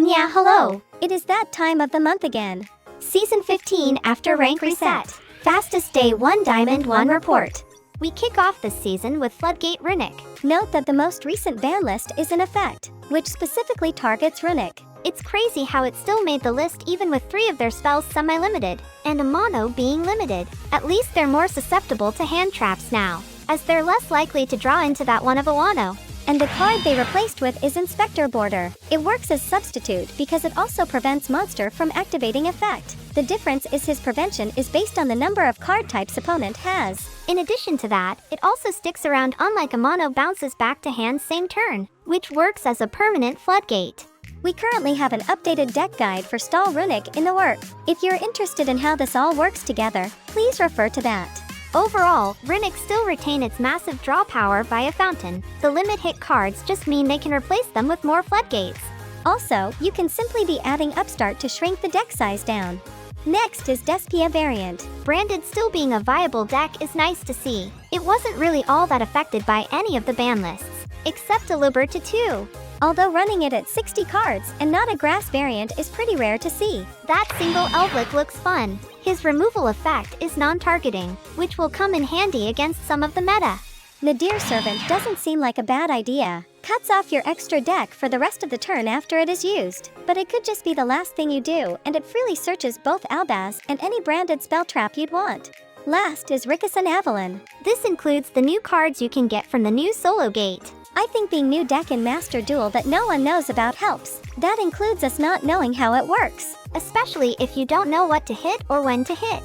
Yeah, hello! It is that time of the month again. Season 15 after rank reset. Fastest day 1 Diamond 1 report. We kick off this season with Floodgate Runic. Note that the most recent ban list is in effect, which specifically targets Runic. It's crazy how it still made the list even with 3 of their spells semi-limited, and a mono being limited. At least they're more susceptible to hand traps now, as they're less likely to draw into that one of a wano. And the card they replaced with is Inspector Border. It works as substitute because it also prevents monster from activating effect. The difference is his prevention is based on the number of card types opponent has. In addition to that, it also sticks around unlike a mono bounces back to hand same turn, which works as a permanent floodgate. We currently have an updated deck guide for Stall Runic in the work. If you're interested in how this all works together, please refer to that. Overall, Runic still retain its massive draw power via Fountain. The limit hit cards just mean they can replace them with more floodgates. Also, you can simply be adding Upstart to shrink the deck size down. Next is Despia variant. Branded still being a viable deck is nice to see. It wasn't really all that affected by any of the ban lists, except a Liberta 2. Although running it at 60 cards and not a grass variant is pretty rare to see. That single Elblick looks fun. His removal effect is non-targeting, which will come in handy against some of the meta. Nadir Servant doesn't seem like a bad idea. Cuts off your extra deck for the rest of the turn after it is used. But it could just be the last thing you do, and it freely searches both Albaz and any branded spell trap you'd want. Last is Rickason Avalon. This includes the new cards you can get from the new solo gate. I think being new deck in Master Duel that no one knows about helps. That includes us not knowing how it works, especially if you don't know what to hit or when to hit.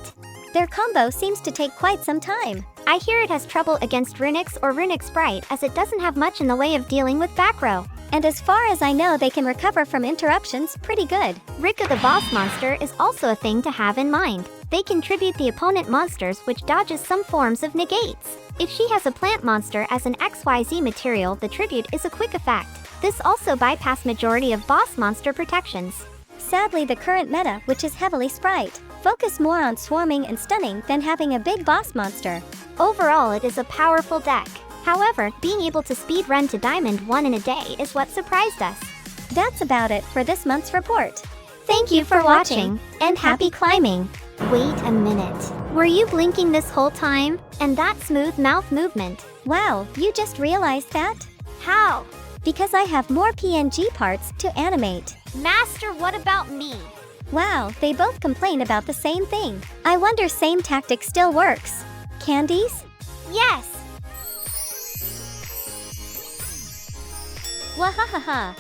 Their combo seems to take quite some time. I hear it has trouble against Runix or Runic Sprite as it doesn't have much in the way of dealing with back row. And as far as I know, they can recover from interruptions pretty good. Ricka the boss monster is also a thing to have in mind. They can tribute the opponent monsters which dodges some forms of negates. If she has a plant monster as an XYZ material, the tribute is a quick effect. This also bypasses majority of boss monster protections. Sadly, the current meta, which is heavily sprite, focus more on swarming and stunning than having a big boss monster. Overall, it is a powerful deck. However, being able to speedrun to Diamond 1 in a day is what surprised us. That's about it for this month's report. Thank you for watching, and happy climbing! Wait a minute. Were you blinking this whole time? And that smooth mouth movement? Wow, you just realized that? How? Because I have more PNG parts to animate. Master, what about me? Wow, they both complain about the same thing. I wonder same tactic still works. Candies? Yes! Wahahaha.